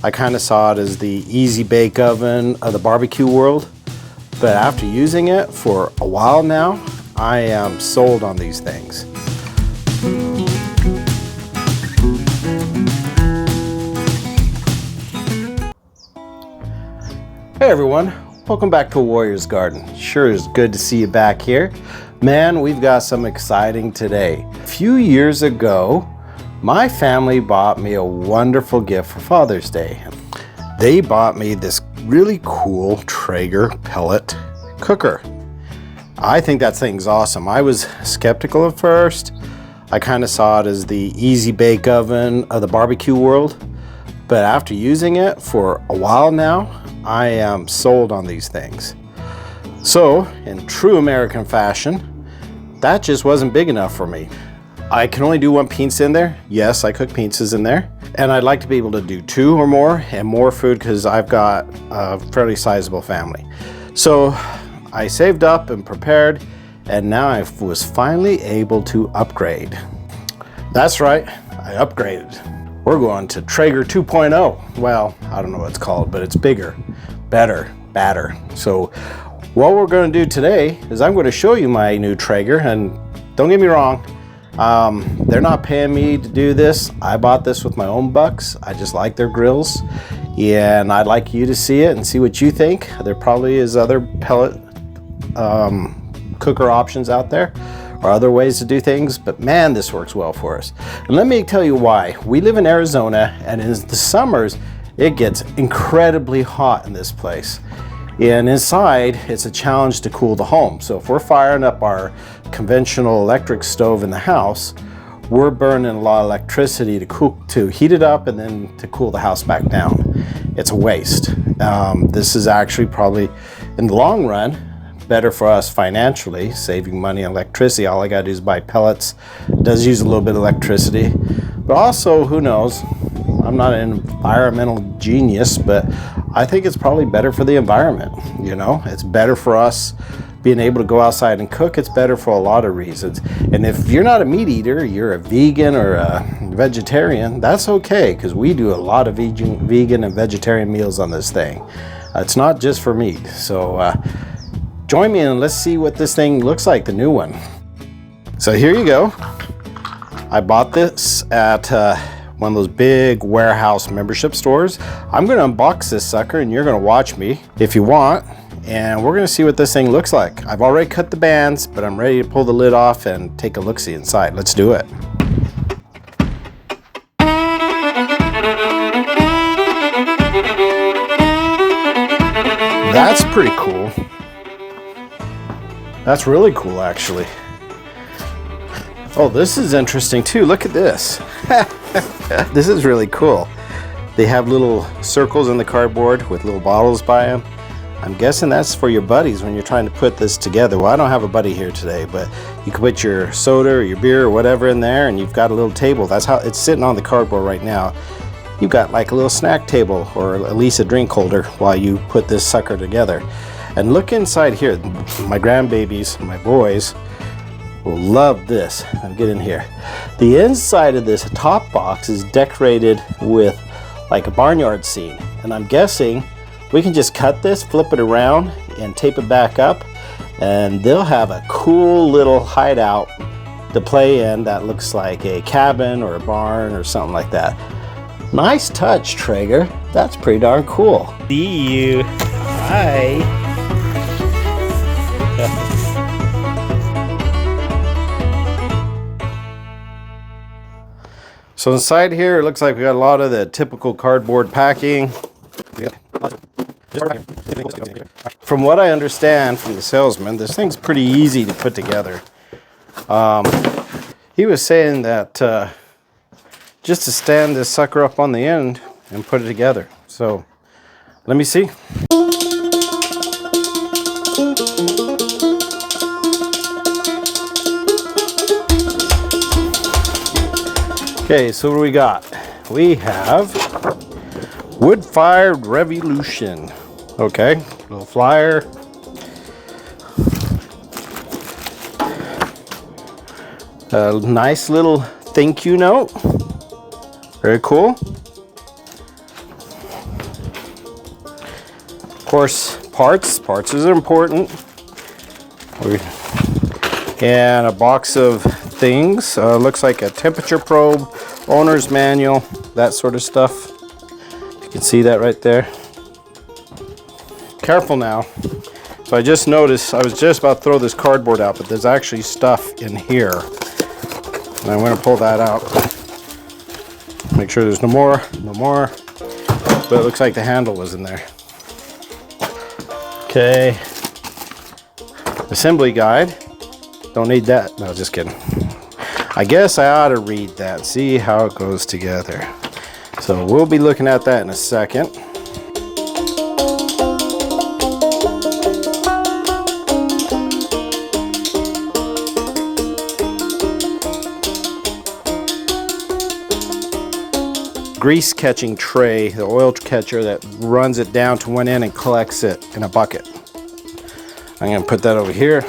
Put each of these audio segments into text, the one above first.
I kind of saw it as the easy bake oven of the barbecue world, but after using it for a while now, I am sold on these things. Hey everyone, welcome back to Warrior's Garden. Sure is good to see you back here. Man, we've got some exciting today. A few years ago, my family bought me a wonderful gift for Father's Day. They bought me this really cool Traeger pellet cooker. I think that thing's awesome. I was skeptical at first. I kind of saw it as the easy bake oven of the barbecue world, but after using it for a while now, I am sold on these things. So, in true American fashion, that just wasn't big enough for me. I can only do one pizza in there. Yes, I cook pizzas in there. And I'd like to be able to do 2 or more and more food because I've got a fairly sizable family. So I saved up and prepared, and now I was finally able to upgrade. That's right, I upgraded. We're going to Traeger 2.0. Well, I don't know what it's called, but it's bigger, better, badder. So what we're going to do today is I'm going to show you my new Traeger, and don't get me wrong, they're not paying me to do this. I bought this with my own bucks. I just like their grills, and I'd like you to see it and see what you think. There probably is other pellet cooker options out there, or other ways to do things, but man, this works well for us. And let me tell you why. We live in Arizona, and in the summers, it gets incredibly hot in this place. And inside, it's a challenge to cool the home. So if we're firing up our conventional electric stove in the house, we're burning a lot of electricity to heat it up and then to cool the house back down. It's a waste. This is actually probably, in the long run, better for us financially, saving money on electricity. All I gotta do is buy pellets. It does use a little bit of electricity, but also, who knows, I'm not an environmental genius, but I think it's probably better for the environment. You know, it's better for us being able to go outside and cook. It's better for a lot of reasons. And if you're not a meat eater, you're a vegan or a vegetarian, that's okay, because we do a lot of vegan and vegetarian meals on this thing. It's not just for meat. So join me and let's see what this thing looks like, the new one. So here you go. I bought this at one of those big warehouse membership stores. I'm gonna unbox this sucker and you're gonna watch me if you want, and we're gonna see what this thing looks like. I've already cut the bands, but I'm ready to pull the lid off and take a look-see inside. Let's do it. That's pretty cool. That's really cool, actually. Oh, this is interesting too. Look at this. This is really cool. They have little circles in the cardboard with little bottles by them. I'm guessing that's for your buddies when you're trying to put this together. Well, I don't have a buddy here today, but you can put your soda or your beer or whatever in there, and you've got a little table. That's how it's sitting on the cardboard right now. You've got like a little snack table or at least a drink holder while you put this sucker together. And look inside here. My grandbabies, my boys, will love this. I'll get in here. The inside of this top box is decorated with like a barnyard scene. And I'm guessing we can just cut this, flip it around, and tape it back up, and they'll have a cool little hideout to play in that looks like a cabin or a barn or something like that. Nice touch, Traeger. That's pretty darn cool. See you. Bye. So inside here, it looks like we got a lot of the typical cardboard packing. From what I understand from the salesman, this thing's pretty easy to put together. He was saying that just to stand this sucker up on the end and put it together. So let me see. Okay, so what do we got? We have wood-fired revolution. Okay, little flyer. A nice little thank you note. Very cool. course, parts is important. And a box of things. Looks like a temperature probe, owner's manual, that sort of stuff. You can see that right there. Careful now. So I just noticed, I was just about to throw this cardboard out, but there's actually stuff in here. And I'm going to pull that out. Make sure there's no more. But it looks like the handle was in there. Okay. Assembly guide. Don't need that. No, just kidding. I guess I ought to read that, see how it goes together. So we'll be looking at that in a second. Grease catching tray, the oil catcher that runs it down to one end and collects it in a bucket. I'm going to put that over here.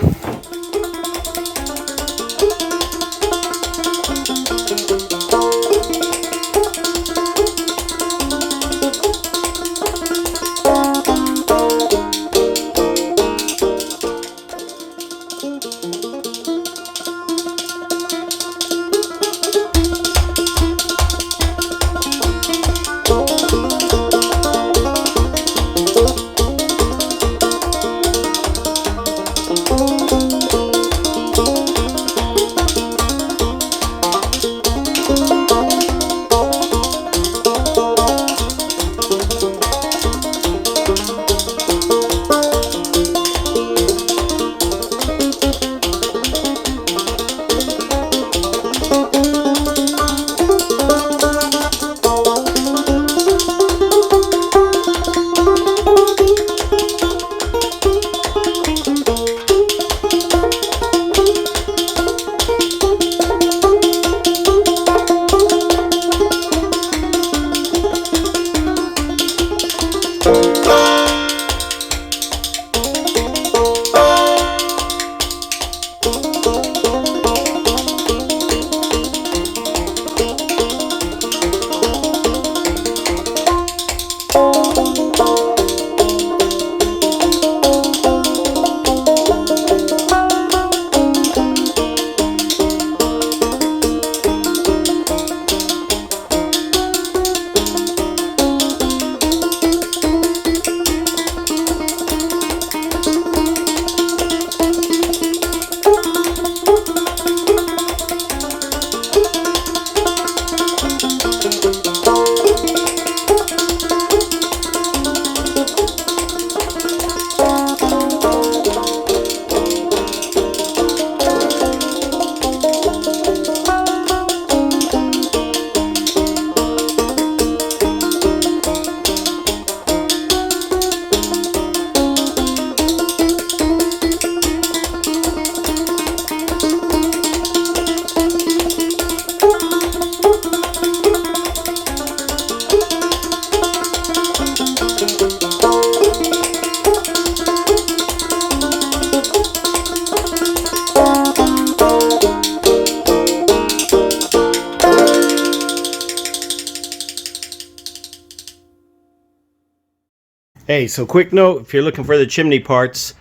Hey, so quick note, if you're looking for the chimney parts,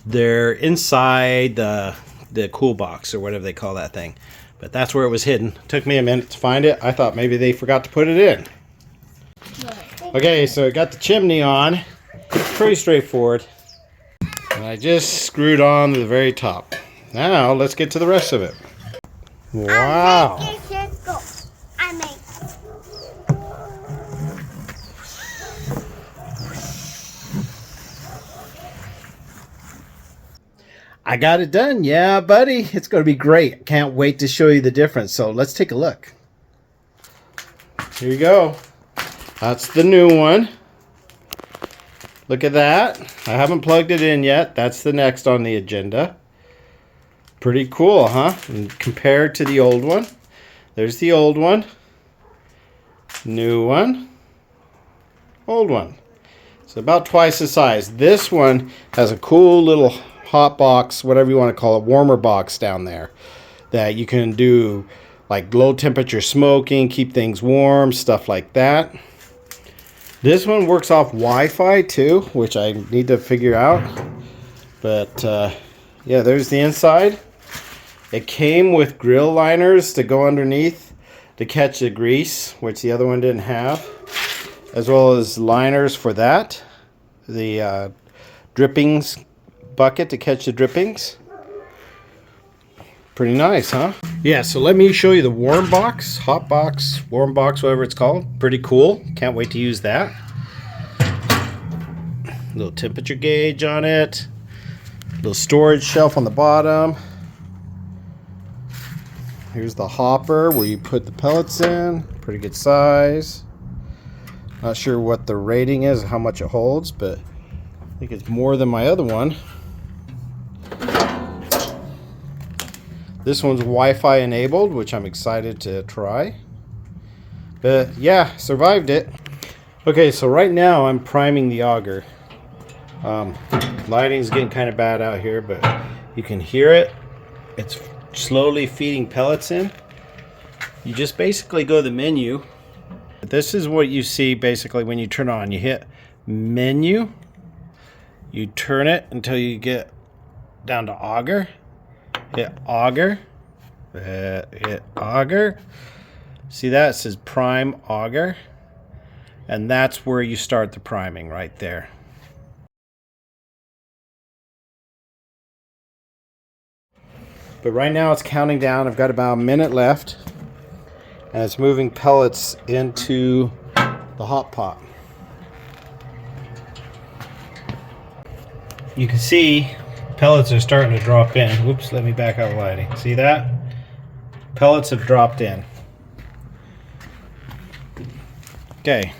they're inside the cool box or whatever they call that thing. But that's where it was hidden. Took me a minute to find it. I thought maybe they forgot to put it in. Okay, so I got the chimney on. Pretty straightforward. And I just screwed on to the very top. Now, let's get to the rest of it. Wow. I got it done. Yeah, buddy. It's going to be great. Can't wait to show you the difference. So let's take a look. Here you go. That's the new one. Look at that. I haven't plugged it in yet. That's the next on the agenda. Pretty cool, huh? And compared to the old one. There's the old one. New one. Old one. It's about twice the size. This one has a cool little hot box, whatever you want to call it, warmer box down there that you can do like low temperature smoking, keep things warm, stuff like that. This one works off Wi-Fi too, which I need to figure out. But yeah, there's the inside. It came with grill liners to go underneath to catch the grease, which the other one didn't have, as well as liners for that. The drippings bucket to catch the drippings. Pretty nice, huh? Yeah, so let me show you the warm box, hot box, warm box, whatever it's called. Pretty cool. Can't wait to use that. Little temperature gauge on it. Little storage shelf on the bottom. Here's the hopper where you put the pellets in. Pretty good size. Not sure what the rating is, how much it holds, but I think it's more than my other one. This one's Wi-Fi enabled, which I'm excited to try. But yeah, survived it. Okay, so right now I'm priming the auger. Lighting's getting kind of bad out here, but you can hear it. It's slowly feeding pellets in. You just basically go to the menu. This is what you see basically when you turn on. You hit menu. You turn it until you get down to auger. Hit auger. Hit auger. See that? It says prime auger. And that's where you start the priming, right there. But right now it's counting down. I've got about a minute left. And it's moving pellets into the hot pot. You can see pellets are starting to drop in. Whoops, let me back out the lighting. See that? Pellets have dropped in. Okay.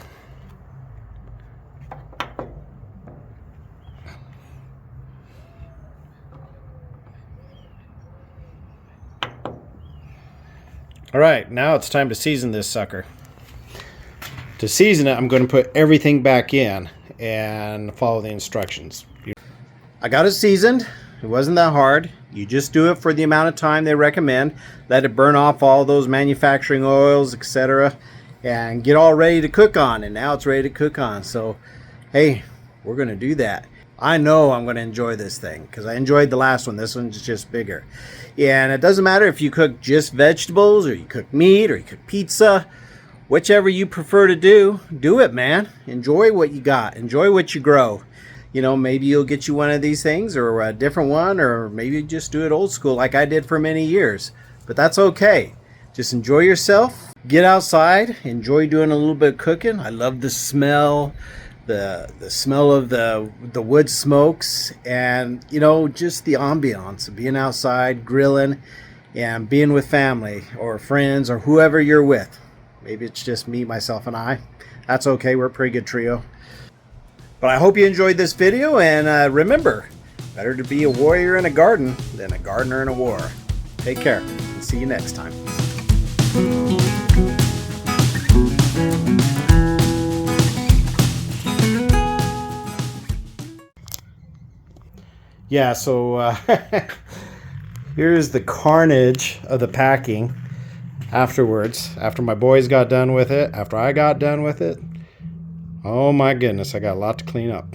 All right, now it's time to season this sucker. To season it, I'm going to put everything back in and follow the instructions. I got it seasoned. It wasn't that hard. You just do it for the amount of time they recommend. Let it burn off all those manufacturing oils, etc. and get all ready to cook on. And now it's ready to cook on. So, hey, we're going to do that. I know I'm going to enjoy this thing because I enjoyed the last one. This one's just bigger. And it doesn't matter if you cook just vegetables or you cook meat or you cook pizza. Whichever you prefer to do, do it, man. Enjoy what you got. Enjoy what you grow. You know, maybe you'll get you one of these things or a different one, or maybe just do it old school like I did for many years. But that's okay. Just enjoy yourself. Get outside. Enjoy doing a little bit of cooking. I love the smell. The smell of the wood smokes, and you know, just the ambiance of being outside grilling and being with family or friends or whoever you're with. Maybe it's just me, myself, and I. That's okay. We're a pretty good trio. But I hope you enjoyed this video, and remember, better to be a warrior in a garden than a gardener in a war. Take care and see you next time. Yeah, so here's the carnage of the packing afterwards. After my boys got done with it, after I got done with it. Oh my goodness, I got a lot to clean up.